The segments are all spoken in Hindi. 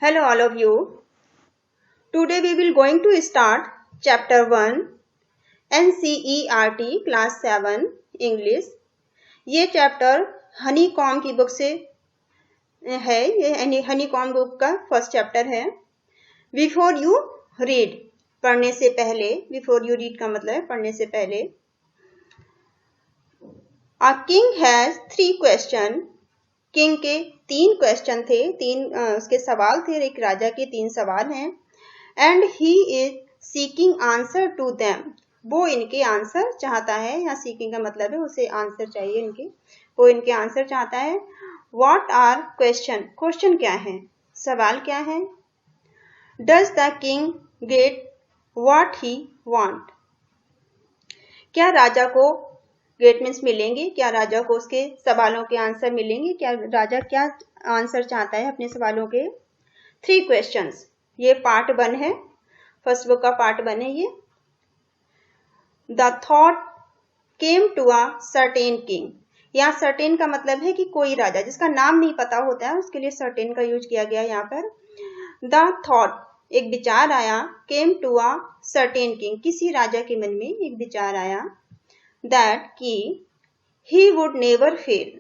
Hello all of you. Today we will going to start chapter 1 NCERT class 7 English. ये चैप्टर हनी कॉम की बुक से है। ये हनी कॉम बुक का फर्स्ट चैप्टर है। बिफोर यू रीड, पढ़ने से पहले। बिफोर यू रीड का मतलब है पढ़ने से पहले। A king has 3 questions. King के 3 क्वेश्चन थे, उसके सवाल थे। एक राजा के 3 सवाल हैं। And he is seeking answer to them. वो इनके आंसर चाहता है। यहाँ सीकिंग का मतलब है उसे आंसर चाहिए इनके। वो इनके आंसर चाहता है। What are question? क्वेश्चन क्या है? सवाल क्या है? Does the king get what he want? क्या राजा को गेट मीन्स मिलेंगे? क्या राजा को उसके सवालों के आंसर मिलेंगे? क्या राजा क्या आंसर चाहता है अपने सवालों के? 3 क्वेश्चंस। ये पार्ट 1 है, फर्स्ट बुक का पार्ट 1 है ये। The thought came to a certain king. यहाँ सर्टेन का मतलब है कि कोई राजा, जिसका नाम नहीं पता होता है उसके लिए सर्टेन का यूज किया गया यहाँ पर। द थॉट, एक विचार आया। Came to a certain king, किसी राजा के मन में एक विचार आया। दैट कि ही वुड नेवर फेल,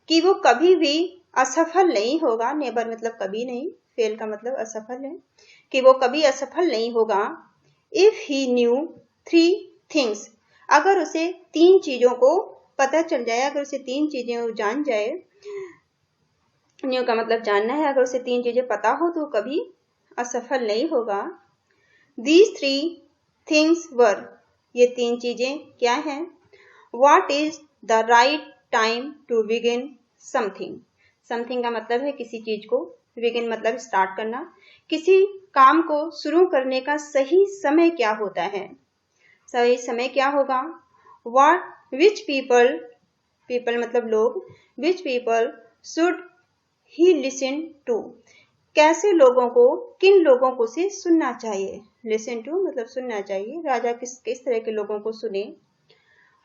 कि वो कभी भी असफल नहीं होगा। नेवर मतलब कभी नहीं, फेल का मतलब असफल है, कि वो कभी असफल नहीं होगा। इफ ही न्यू 3 थिंग्स, अगर उसे 3 चीजों को पता चल जाए, अगर उसे 3 चीजें वो जान जाए। न्यू का मतलब जानना है। अगर उसे 3 चीजें पता हो तो कभी असफल नहीं होगा। दीज 3 थिंग्स वर, ये 3 चीजें क्या हैं? What is the right time to begin something. Something का मतलब है किसी चीज को। बिगिन मतलब स्टार्ट करना। किसी काम को शुरू करने का सही समय क्या होता है? सही समय क्या होगा? व्हाट विच पीपल, पीपल मतलब लोग, which people should he listen to, कैसे लोगों को, किन लोगों को से सुनना चाहिए? लिसन टू मतलब सुनना चाहिए। राजा किस तरह के लोगों को सुने।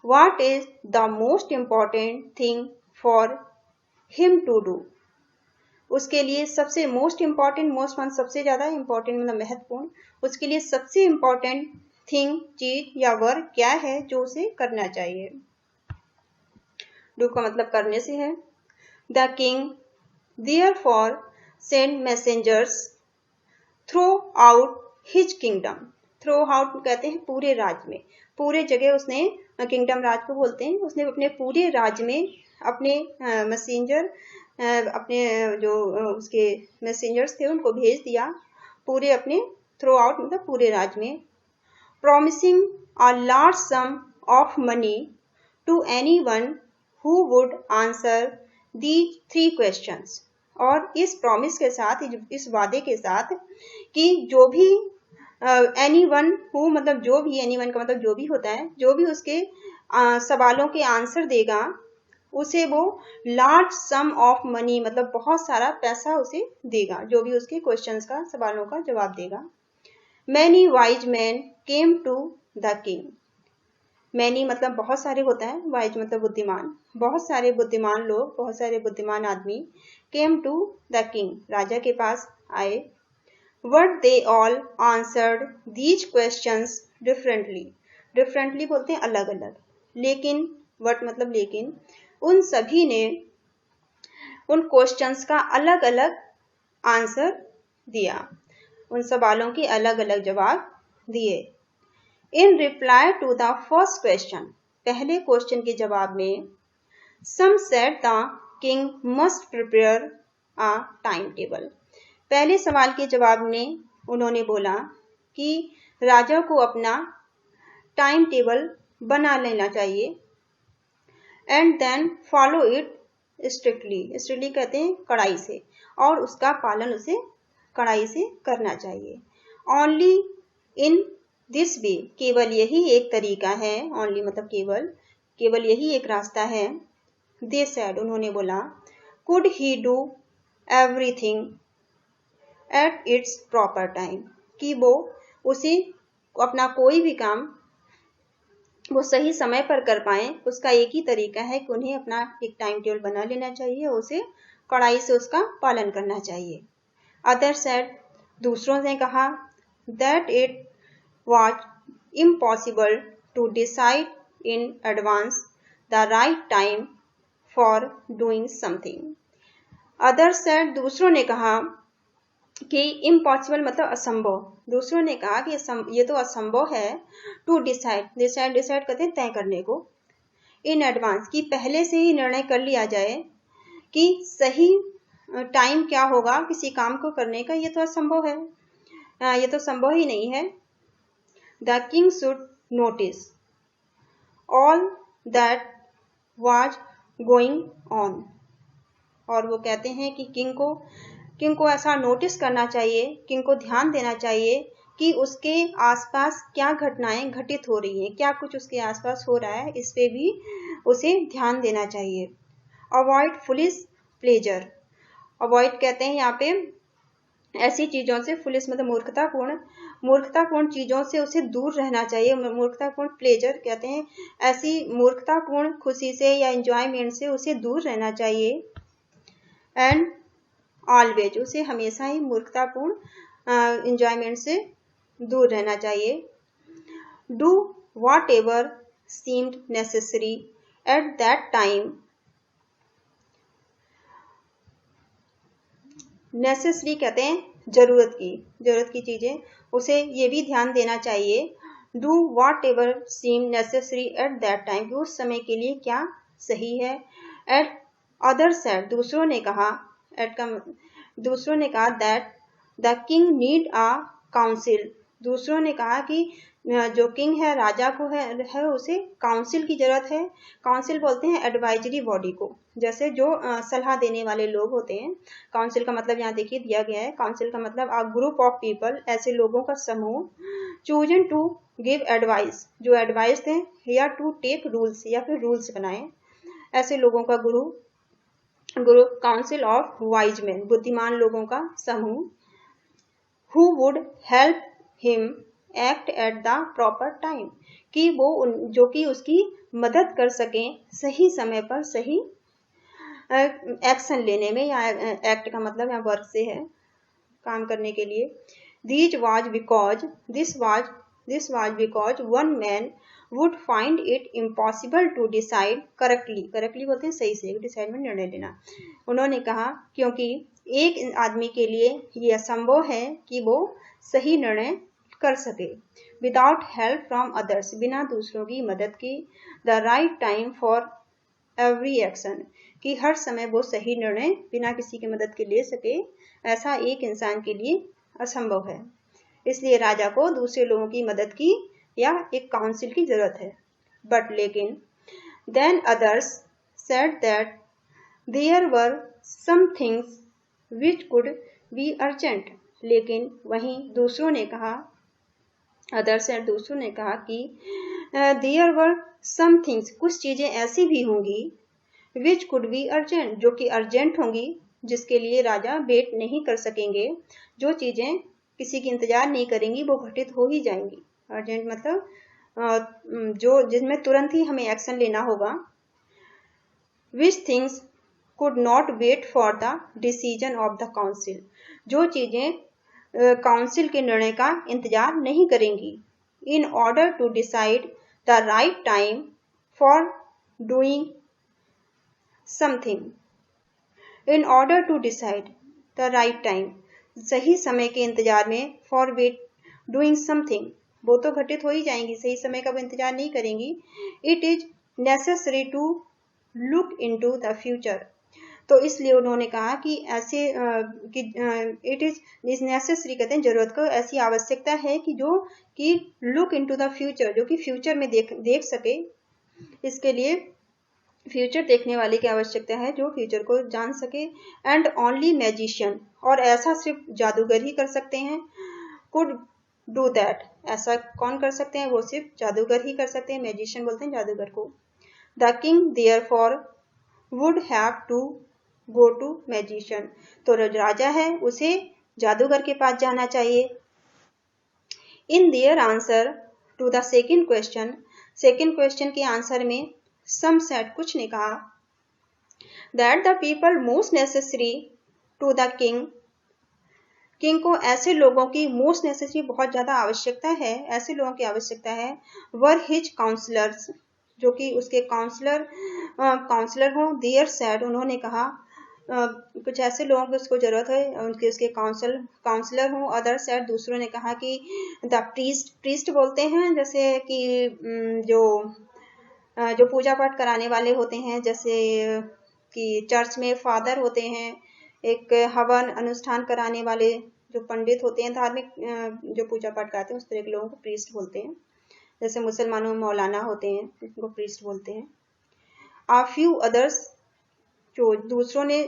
What is the most important thing for him to do? उसके लिए सबसे मोस्ट इम्पॉर्टेंट, मोस्ट मान सबसे ज्यादा, इम्पॉर्टेंट मतलब महत्वपूर्ण, उसके लिए सबसे इम्पॉर्टेंट थिंग, चीज या वर्क क्या है जो उसे करना चाहिए? डू का मतलब करने से है। The king therefore sent messengers throughout his kingdom. Throughout कहते हैं पूरे राज्य में, पूरे जगह उसने, किंगडम राज को बोलते हैं, उसने अपने पूरे राज्य में अपने मैसेंजर, अपने जो उसके मैसेंजर्स थे उनको भेज दिया। पूरे अपने, थ्रो आउट मतलब पूरे राज्य में। Promising a large sum of money to anyone who would answer these 3 questions. और इस प्रॉमिस के साथ, इस वादे के साथ कि जो भी एनीवन हु मतलब जो भी, एनीवन का मतलब जो भी होता है, जो भी उसके सवालों के आंसर देगा उसे वो लार्ज सम ऑफ मनी मतलब बहुत सारा पैसा उसे देगा, जो भी उसके क्वेश्चंस का, सवालों का जवाब देगा। Many wise man came to the king. Many मतलब बहुत सारे होता है, वाइज मतलब बुद्धिमान। बहुत सारे बुद्धिमान लोग, बहुत सारे बुद्धिमान आदमी केम टू द किंग, राजा के पास आए। But they all answered these questions differently. Differently बोलते हैं अलग अलग। लेकिन, but मतलब लेकिन, उन सभी ने उन क्वेश्चंस का अलग अलग आंसर दिया, उन सवालों के अलग अलग जवाब दिए। In reply to the first question, पहले क्वेश्चन के जवाब में, some said the king must prepare a timetable. पहले सवाल के जवाब में उन्होंने बोला कि राजा को अपना टाइम टेबल बना लेना चाहिए। And then follow it strictly, strictly कहते हैं कड़ाई से, और उसका पालन उसे कड़ाई से करना चाहिए। ओनली इन दिस वे, केवल यही एक तरीका है। ओनली मतलब केवल, केवल यही एक रास्ता है। दे सेड, उन्होंने बोला, could he do everything at its proper time, कि वो उसे अपना कोई भी काम वो सही समय पर कर पाए। उसका एक ही तरीका है कि उन्हें अपना एक टाइम टेबल बना लेना चाहिए, उसे कड़ाई से उसका पालन करना चाहिए। अदर सेड, दूसरों ने कहा, that it was impossible to decide in advance the right time for doing something. Others said, दूसरों ने कहा कि impossible मतलब असंभव, दूसरों ने कहा कि ये तो असंभव है, to decide कहते हैं तय करने को, in advance कि पहले से ही निर्णय कर लिया जाए कि सही टाइम क्या होगा किसी काम को करने का, ये तो असंभव है, ये तो संभव ही नहीं है. The king should notice all that was going on. और वो कहते हैं कि किंग को ऐसा नोटिस करना चाहिए, किंग को ध्यान देना चाहिए कि उसके आसपास क्या घटनाएं घटित हो रही हैं, क्या कुछ उसके आसपास हो रहा है, इस पे भी उसे ध्यान देना चाहिए. Avoid foolish pleasure. Avoid कहते हैं यहाँ पे ऐसी चीजों से, फुलिश मतलब मूर्खतापूर्ण चीजों से उसे दूर रहना चाहिए. मूर्खतापूर्ण प्लेजर कहते हैं ऐसी मूर्खतापूर्ण खुशी से या एंजॉयमेंट से उसे दूर रहना चाहिए. एंड ऑलवेज, उसे हमेशा ही मूर्खतापूर्ण एंजॉयमेंट से दूर रहना चाहिए. Do what ever seemed necessary at that time. Necessary कहते हैं जरूरत की चीजें, उसे ये भी ध्यान देना चाहिए. Do whatever seem necessary at that time, उस समय के लिए क्या सही है. एट अदर सेड, दूसरों ने कहा that the king need a council. दूसरों ने कहा कि जो किंग है, राजा को है उसे काउंसिल की जरूरत है. काउंसिल बोलते हैं एडवाइजरी बॉडी को, जैसे जो सलाह देने वाले लोग होते हैं. काउंसिल का मतलब यहाँ देखिए दिया गया है. काउंसिल का मतलब अ ग्रुप ऑफ पीपल, ऐसे लोगों का समूह. चूजन टू गिव एडवाइस, जो एडवाइस दें, या टू टेक रूल्स, या फिर रूल्स बनाएं, ऐसे लोगों का group. Council of wise man, बुद्धिमान लोगों का समूह. Who would help him act at the proper time, कि वो जो कि उसकी मदद कर सकें सही समय पर सही एक्शन लेने में, या एक्ट का मतलब यहाँ वर्क से है, काम करने के लिए. This was because one man would find it impossible to decide correctly बोलते हैं सही से, डिसाइड में निर्णय लेना. उन्होंने कहा क्योंकि एक आदमी के लिए ये असंभव है कि वो सही निर्णय कर सके. विदाउट हेल्प फ्रॉम अदर्स, बिना दूसरों की मदद की. The right time for every action, कि हर समय वो सही निर्णय बिना किसी की मदद के ले सके, ऐसा एक इंसान के लिए असंभव है. इसलिए राजा को दूसरे लोगों की मदद की या एक काउंसिल की जरूरत है. बट लेकिन then others said that there were some things which could be urgent. लेकिन वहीं दूसरों ने कहा कि देयर वर सम थिंग्स, कुछ चीजें ऐसी भी होंगी, विच कुड बी अर्जेंट, जो कि अर्जेंट होंगी, जिसके लिए राजा वेट नहीं कर सकेंगे. जो चीजें किसी की इंतजार नहीं करेंगी वो घटित हो ही जाएंगी. अर्जेंट मतलब जो जिसमें तुरंत ही हमें एक्शन लेना होगा. Which things could not wait for the decision of the council, जो चीजें काउंसिल के निर्णय का इंतजार नहीं करेंगी. In order to decide the right time for doing something. In order to decide the right time, सही समय के इंतजार में, फॉर डूइंग समथिंग, वो तो घटित हो ही जाएंगी, सही समय का वो इंतजार नहीं करेंगी. It is necessary to look into the future, तो इसलिए उन्होंने कहा कि ऐसे इट इज नेसेसरी कहते हैं जरूरत को, ऐसी आवश्यकता है कि जो कि लुक इनटू द फ्यूचर, जो कि फ्यूचर में देख सके. इसके लिए फ्यूचर देखने वाले की आवश्यकता है जो फ्यूचर को जान सके. एंड ओनली मैजिशियन, और ऐसा सिर्फ जादूगर ही कर सकते हैं. कुड डू दैट, ऐसा कौन कर सकते हैं, वो सिर्फ जादूगर ही कर सकते हैं. मैजिशियन बोलते हैं जादूगर को. The king therefore would have to go to magician, तो राजा है उसे जादूगर के पास जाना चाहिए. In their answer to the second question के आंसर में सम सेड, कुछ ने कहा, that the people most necessary to the king king को ऐसे लोगों की मोस्ट नेसेसरी बहुत ज़्यादा आवश्यकता है, ऐसे लोगों की आवश्यकता है, वर हिज काउंसलर्स, जो कि उसके काउंसलर हों, देयर सेड, उन्होंने कहा, कुछ ऐसे लोगों की उसको जरूरत है, उनके उसके काउंसलर हों, अदर सेड, दूसरों ने कहा कि द प्रीस्ट बोलते हैं, जैसे कि जो पूजा पाठ कराने वाले होते हैं, जैसे कि चर्च में फादर होते हैं, एक हवन अनुष्ठान कराने वाले जो पंडित होते हैं, धार्मिक जो पूजा पाठ कराते हैं, उस तरह के लोगों को प्रीस्ट बोलते हैं। जैसे मुसलमानों में मौलाना होते हैं, उनको प्रीस्ट बोलते हैं। आ फ्यू अदर्स, जो दूसरों ने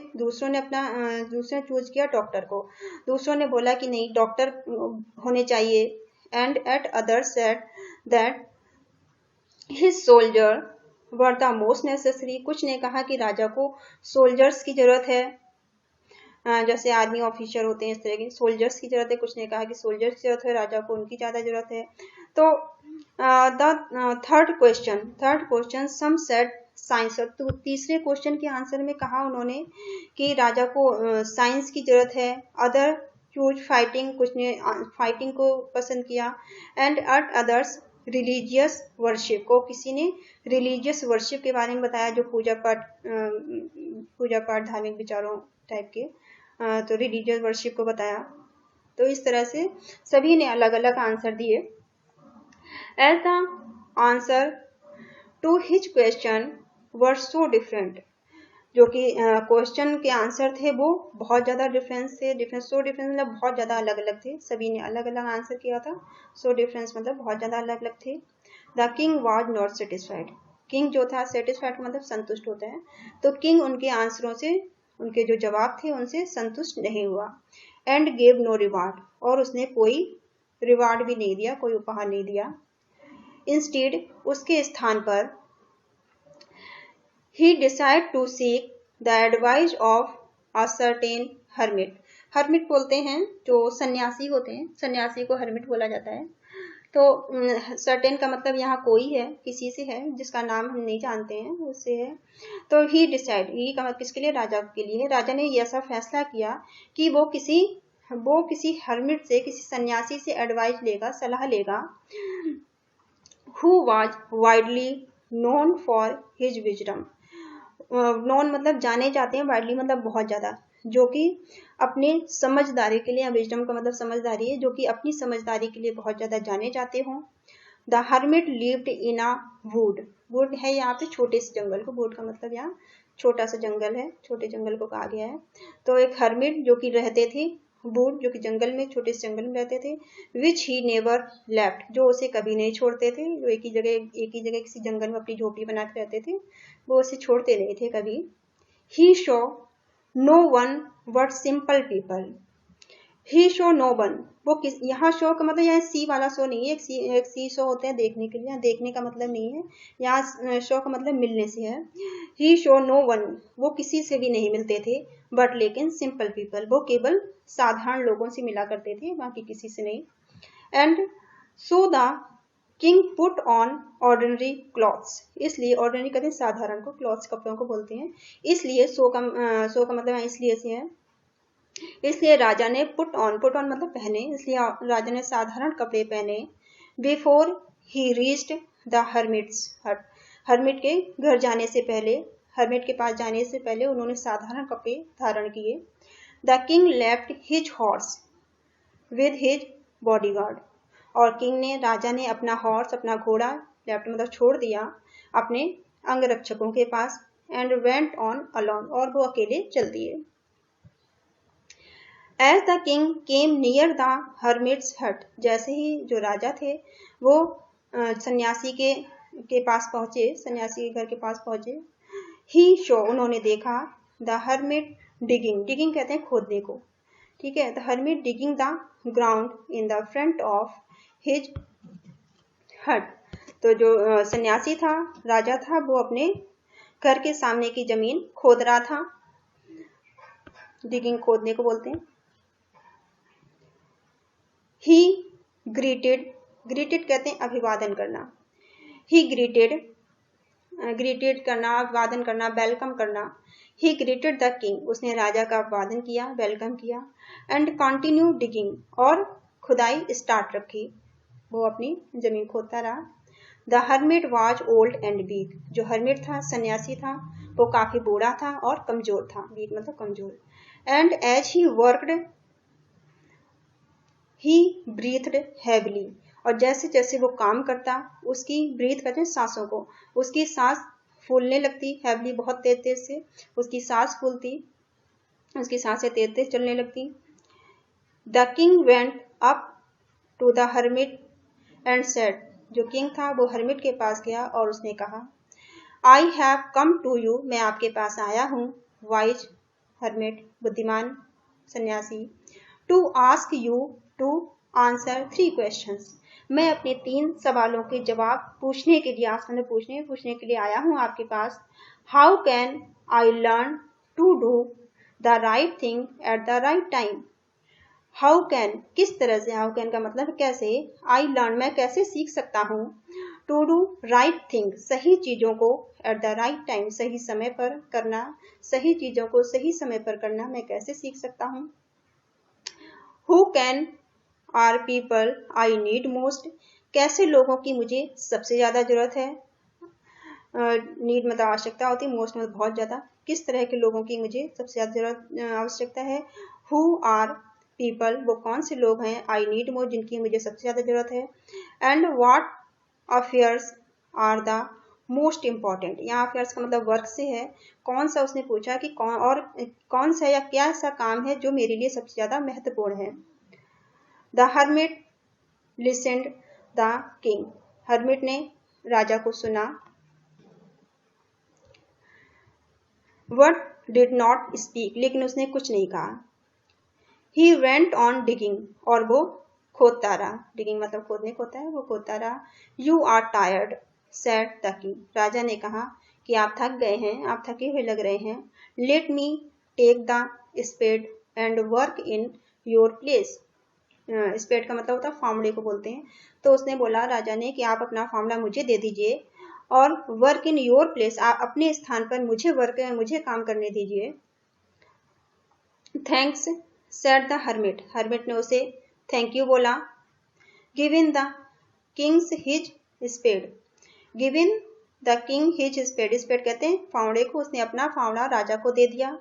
चूज किया डॉक्टर को, दूसरों ने बोला कि नहीं डॉक्टर होने चाहिए। And at others said that his soldier were the most necessary, कुछ ने कहा कि राजा को सोल्जर्स की जरूरत है, जैसे आर्मी ऑफिसर होते हैं इस तरह के सोल्जर्स की जरूरत है, कुछ ने कहा कि सोल्जर्स की जरूरत है, राजा को उनकी ज्यादा जरूरत है। तो the third question some said science, तो तीसरे क्वेश्चन के आंसर में कहा उन्होंने कि राजा को साइंस की जरूरत है। अदर चूज फाइटिंग, कुछ ने फाइटिंग को पसंद किया। And at others religious worship, को किसी ने रिलीजियस वर्शिप के बारे में बताया, जो पूजा पाठ धार्मिक विचारों टाइप के, तो रिलीजियस वर्शिप को बताया। तो इस तरह से सभी ने अलग अलग आंसर दिए। As the answer to his question were so different, जो कि क्वेश्चन के आंसर थे वो बहुत ज़्यादा डिफरेंस मतलब बहुत ज़्यादा अलग अलग थे, सभी ने अलग अलग आंसर किया था। सो डिफरेंस मतलब बहुत ज़्यादा अलग अलग थे। The king was not satisfied, king जो था, सेटिस्फाइड मतलब संतुष्ट होता है, तो किंग उनके आंसरों से, उनके जो जवाब थे उनसे संतुष्ट नहीं हुआ। एंड गेव नो रिवार्ड, और उसने कोई रिवार्ड भी नहीं दिया, कोई उपहार नहीं दिया। इंस्टेड, उसके स्थान पर, he decided to seek the advice of a certain hermit, hermit बोलते हैं जो सन्यासी होते हैं, सन्यासी को hermit बोला जाता है। तो सर्टेन का मतलब यहाँ कोई है, किसी से है, जिसका नाम हम नहीं जानते हैं, उससे है। तो ही डिसाइड, ही का मतलब किसके लिए, राजा के लिए। राजा ने ऐसा फैसला किया कि वो किसी हर्मिट से, किसी सन्यासी से एडवाइस लेगा, सलाह लेगा, who was widely known for his wisdom, non मतलब जाने जाते हैं, वाइडली मतलब बहुत ज़्यादा, जो कि अपने समझदारी के लिए, विजडम का मतलब समझदारी है, जो कि अपनी समझदारी के लिए बहुत ज़्यादा जाने जाते हों। The hermit lived in a would है यहाँ पे छोटे से जंगल को, वुड का मतलब यहाँ छोटा सा जंगल है, छोटे जंगल को कहा गया है। तो एक हर्मिट जो कि रहते थे वुड, जो कि जंगल में, छोटे से जंगल में रहते थे। विच ही नेवर लेफ्ट, जो उसे कभी नहीं छोड़ते थे, जो एक ही जगह किसी जंगल में अपनी झोपड़ी बना के रहते थे, वो उसे छोड़ते नहीं थे कभी। He show no one but simple people, he show no one, वो किस, यहाँ शो का मतलब यहाँ सी वाला शो नहीं है, एक सी शो होते हैं देखने के लिए, यहाँ देखने का मतलब नहीं है, यहाँ शो का मतलब मिलने से है। ही शो नो वन, वो किसी से भी नहीं मिलते थे, बट लेकिन सिंपल पीपल, वो केवल साधारण लोगों से मिला करते थे, बाकी किसी से नहीं। And so the king put on ordinary clothes, इसलिए ऑर्डिनरी कहते हैं साधारण को, क्लॉथ्स कपड़ों को बोलते हैं, इसलिए सो का मतलब इसलिए से है, इसलिए राजा ने पुट ऑन मतलब पहने, इसलिए राजा ने साधारण कपड़े पहने। Before he reached the hermit's हट, हर्मिट के घर जाने से पहले, हर्मिट के पास जाने से पहले उन्होंने साधारण कपड़े धारण किए। The king left his horse with his bodyguard, और किंग ने, राजा ने अपना हॉर्स, अपना घोड़ा, लेफ्ट मतलब छोड़ दिया, अपने अंगरक्षकों के पास। एंड वेंट ऑन अलोन, और वो अकेले चल दिए। As the king came near the hermit's hut, जैसे ही जो राजा थे वो सन्यासी के पास पहुंचे, सन्यासी के घर के पास पहुंचे। ही शो, उन्होंने देखा, द हर्मिट डिगिंग कहते हैं खोदने को, ठीक है, the hermit digging the ground in the front of his हट, तो जो सन्यासी था, राजा था, वो अपने घर के सामने की जमीन खोद रहा था, डिगिंग खोदने को बोलते हैं। ही ग्रीटेड कहते हैं अभिवादन करना, ही ग्रीटेड करना, अभिवादन करना, वेलकम करना। ही ग्रीटेड द किंग, उसने राजा का अभिवादन किया, वेलकम किया। एंड कंटिन्यू डिगिंग, और खुदाई स्टार्ट रखी, वो अपनी जमीन खोदता रहा। The hermit was old and weak, जो हर्मिट था, सन्यासी था, वो काफी बूढ़ा था और कमजोर था, वीक मतलब कमजोर। And as he worked he breathed heavily, और जैसे जैसे वो काम करता, उसकी ब्रीथ कहते हैं सांसों को, उसकी सांस फूलने लगती, हैविली बहुत तेज तेज से उसकी सांस फूलती, उसकी सांसें तेज तेज चलने लगती। The king went up to the hermit and said, जो किंग था वो हर्मिट के पास गया और उसने कहा, I have come to you, मैं आपके पास आया हूँ, वाइज हर्मिट, बुद्धिमान सन्यासी, to ask you to answer 3 questions, मैं अपने 3 सवालों के जवाब पूछने के लिए, आंसर पूछने के लिए आया हूँ आपके पास। How can I learn to do the right thing at the right time, how can किस तरह से, हाउ कैन का मतलब कैसे, आई लर्न मैं कैसे सीख सकता हूँ, टू डू राइट थिंग सही चीजों को, एट द राइट टाइम सही समय पर करना, सही चीजों को सही समय पर करना मैं कैसे सीख सकता हूँ। Who can are people I need most, कैसे लोगों की मुझे सबसे ज्यादा जरूरत है, नीड मतलब आवश्यकता होती है, मोस्ट मतलब बहुत ज्यादा, किस तरह के लोगों की मुझे सबसे ज्यादा जरूरत आवश्यकता है। हु आर पीपल, वो कौन से लोग हैं, आई नीड मोर, जिनकी मुझे सबसे ज्यादा जरूरत है। And what affairs are the most important, यहाँ अफेयर्स का मतलब वर्क से है, कौन सा उसने पूछा कि कौन सा या क्या ऐसा काम है जो मेरे लिए सबसे ज्यादा महत्वपूर्ण है। The hermit लिसेंड the king, hermit ने राजा को सुना। वट डिड नॉट स्पीक, लेकिन उसने कुछ नहीं कहा। ही वेंट ऑन डिगिंग, और वो खोदता रहा, डिगिंग मतलब खोदने को होता है, वो खोदता रहा। You are tired said the king, राजा ने कहा कि आप थक गए हैं, आप थके हुए लग रहे हैं। Let me take the spade and work in your place, spade का मतलब होता है फावड़े को बोलते हैं, तो उसने बोला राजा ने कि आप अपना फावड़ा मुझे दे दीजिए, और वर्क इन योर प्लेस, आप अपने स्थान पर मुझे काम करने दीजिए। Thanks said the hermit, hermit ने उसे थैंक यू बोला। Giving the king's his spade, giving the king his spade, spade कहते हैं फावड़े को, उसने अपना फावड़ा राजा को दे दिया।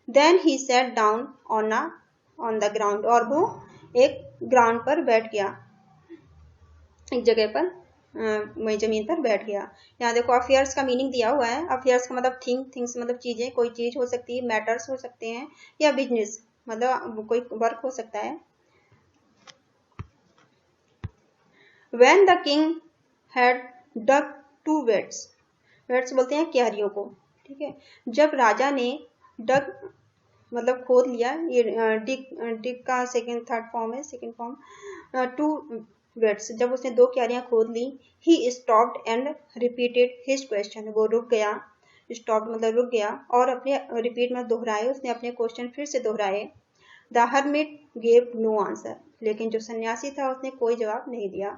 Then he sat down on the ground, और वो एक ग्राउंड पर बैठ गया, एक जगह पर वही जमीन पर बैठ गया। यहाँ देखो अफेयर्स का मीनिंग दिया हुआ है, अफेयर्स का मतलब थिंग्स मतलब चीजें, कोई चीज हो सकती है, मैटर्स हो सकते हैं, या बिजनेस मतलब कोई वर्क हो सकता है। When the king had dug 2 wells, weights बोलते हैं क्यारियों को, ठीक है। जब राजा ने डग मतलब खोद लिया, ये डिग का थर्ड फॉर्म है, सेकंड फॉर्म, 2 वेट्स, जब उसने 2 क्यारियां खोद ली। He stopped and repeated his question, वो रुक गया, स्टॉप्ड मतलब रुक गया, और अपने रिपीट में दोहराए, उसने अपने क्वेश्चन फिर से दोहराए। The hermit gave no answer, लेकिन जो सन्यासी था उसने कोई जवाब नहीं दिया।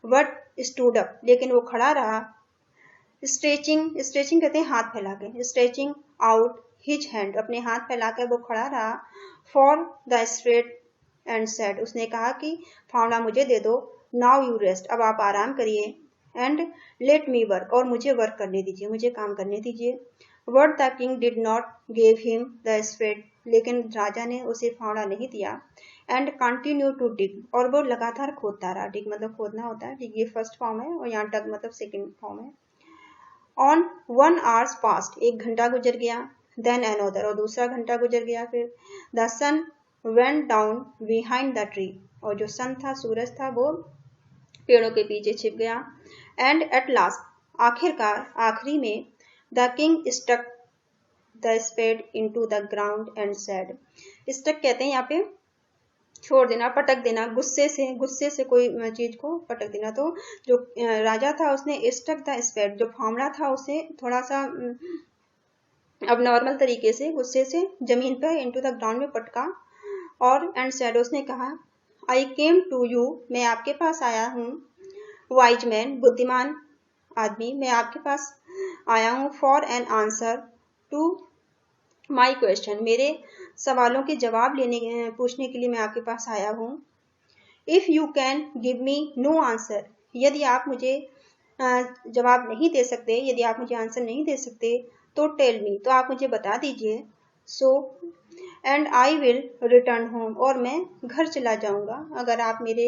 वट स्टूड अप, लेकिन वो खड़ा रहा। स्ट्रेचिंग, स्ट्रेचिंग कहते हैं हाथ फैला के, स्ट्रेचिंग आउट हिज हैंड, अपने हाथ फैलाकर वो खड़ा रहा। For the straight and said, उसने कहा कि फावड़ा मुझे दे दो। नाउ यू रेस्ट, अब आप आराम करिए। एंड लेट मी वर्क, और मुझे वर्क करने दीजिए, मुझे काम करने दीजिए। What the king did not gave him the straight, लेकिन राजा ने उसे फावड़ा नहीं दिया। एंड कंटिन्यू टू डिग, और वो लगातार खोदता रहा, डिग मतलब खोदना होता है, डिग ये फर्स्ट फॉर्म है, और यहाँ डग मतलब सेकंड फॉर्म है। ऑन 1 hour पास्ट, 1 घंटा गुजर गया। देन अनदर, और दूसरा घंटा गुजर गया। फिर the sun went down behind the tree, और जो सन था, सूरज था, वो पेड़ों के पीछे छिप गया। एंड एट लास्ट, आखिरकार आखिरी में, the king stuck the spade into the ground and said, stuck कहते हैं यहाँ पे छोड़ देना, पटक देना, गुस्से से कोई चीज को पटक देना। तो जो राजा था उसने स्टक द स्पेड, जो फावड़ा था उसे थोड़ा सा अब नॉर्मल तरीके से गुस्से से जमीन पर इनटू द ग्राउंड में पटका। और एंड सेड, उसने कहा, आई केम टू यू, मैं आपके पास आया हूँ। वाइज मैन, बुद्धिमान आदमी, मैं आपके पास आया हूँ। For an answer to my question, मेरे सवालों के जवाब पूछने के लिए मैं आपके पास आया हूँ। If you can give me know answer, यदि आप मुझे जवाब नहीं दे सकते, यदि आप मुझे आंसर नहीं दे सकते, तो टेल मी, तो आप मुझे बता दीजिए। So and I will return home, और मैं घर चला जाऊंगा। अगर आप मेरे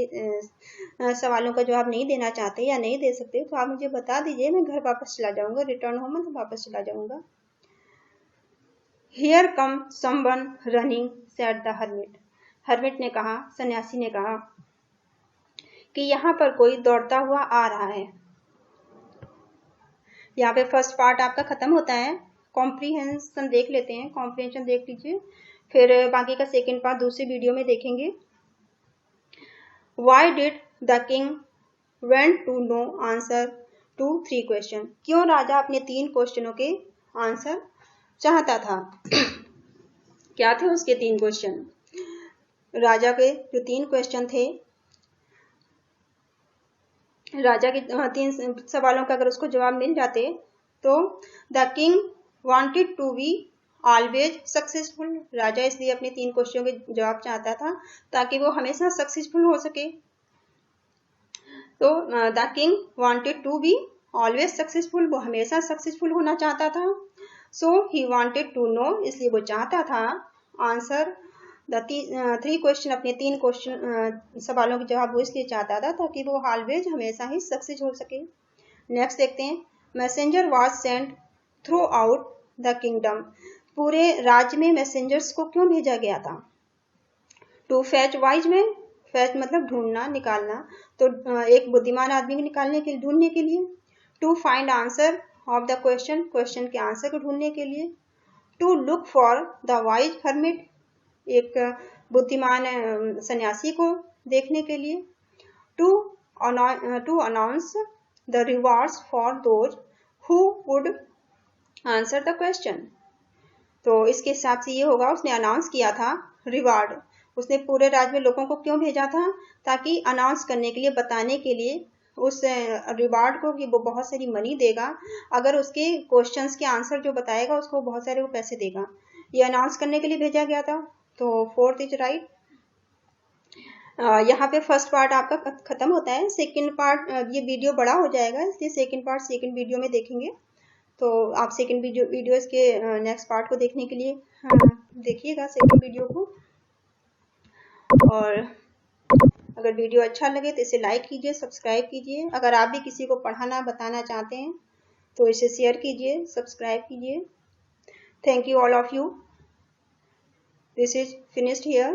सवालों का जवाब नहीं देना चाहते या नहीं दे सकते, तो आप मुझे बता दीजिए, मैं घर वापस चला जाऊंगा। रिटर्न होम मतलब वापस चला जाऊंगा। Here come someone running, said the hermit, hermit ने कहा, सन्यासी ने कहा कि यहाँ पर कोई दौड़ता हुआ आ रहा है। यहाँ पे फर्स्ट पार्ट आपका खत्म होता है। कॉम्प्रीहेंशन देख लेते हैं, कॉम्प्रीहेंशन देख लीजिए, फिर बाकी का सेकेंड पार्ट दूसरी वीडियो में देखेंगे। Why did the king went to know answer to 3 question, क्यों राजा अपने 3 क्वेश्चनों के आंसर चाहता था। क्या थे उसके 3 क्वेश्चन? राजा के जो 3 क्वेश्चन थे, राजा के 3 सवालों का अगर उसको जवाब मिल जाते, तो the king wanted to be always successful, राजा इसलिए अपने 3 क्वेश्चनों के जवाब चाहता था ताकि वो हमेशा सक्सेसफुल हो सके। तो the king wanted to be always successful, वो हमेशा सक्सेसफुल होना चाहता था। So he wanted to know, इसलिए वो चाहता था आंसर द 3 क्वेश्चन, अपने 3 क्वेश्चन सवालों के जवाब वो इसलिए चाहता था ताकि वो ऑलवेज हमेशा ही सक्सेस हो सके। नेक्स्ट देखते हैं, messenger was sent throughout the kingdom, पूरे राज्य में मैसेंजर्स को क्यों भेजा गया था? To fetch wise man, fetch मतलब ढूंढना, निकालना, तो एक बुद्धिमान आदमी को निकालने के लिए, ढूंढने के लिए। To find answer of the question, question के आंसर को ढूंढने के लिए। To look for the wise hermit, एक बुद्धिमान सन्यासी को देखने के लिए। To announce the rewards for those who would answer the question, तो इसके हिसाब से ये होगा, उसने अनाउंस किया था रिवार्ड, उसने पूरे राज्य में लोगों को क्यों भेजा था? ताकि अनाउंस करने के लिए, बताने के लिए उस रिवार्ड को कि वो बहुत सारी मनी देगा, अगर उसके क्वेश्चंस के आंसर जो बताएगा उसको बहुत सारे वो पैसे देगा, ये अनाउंस करने के लिए भेजा गया था। तो 4th इज राइट। यहाँ पे फर्स्ट पार्ट आपका खत्म होता है। सेकंड पार्ट, ये वीडियो बड़ा हो जाएगा, इसलिए सेकंड पार्ट सेकंड वीडियो में देखेंगे। तो आप सेकंड वीडियो के नेक्स्ट पार्ट को देखने के लिए देखिएगा सेकंड वीडियो को। और अगर वीडियो अच्छा लगे तो इसे लाइक कीजिए, सब्सक्राइब कीजिए। अगर आप भी किसी को पढ़ाना बताना चाहते हैं तो इसे शेयर कीजिए, सब्सक्राइब कीजिए। Thank you all of you. This is finished here.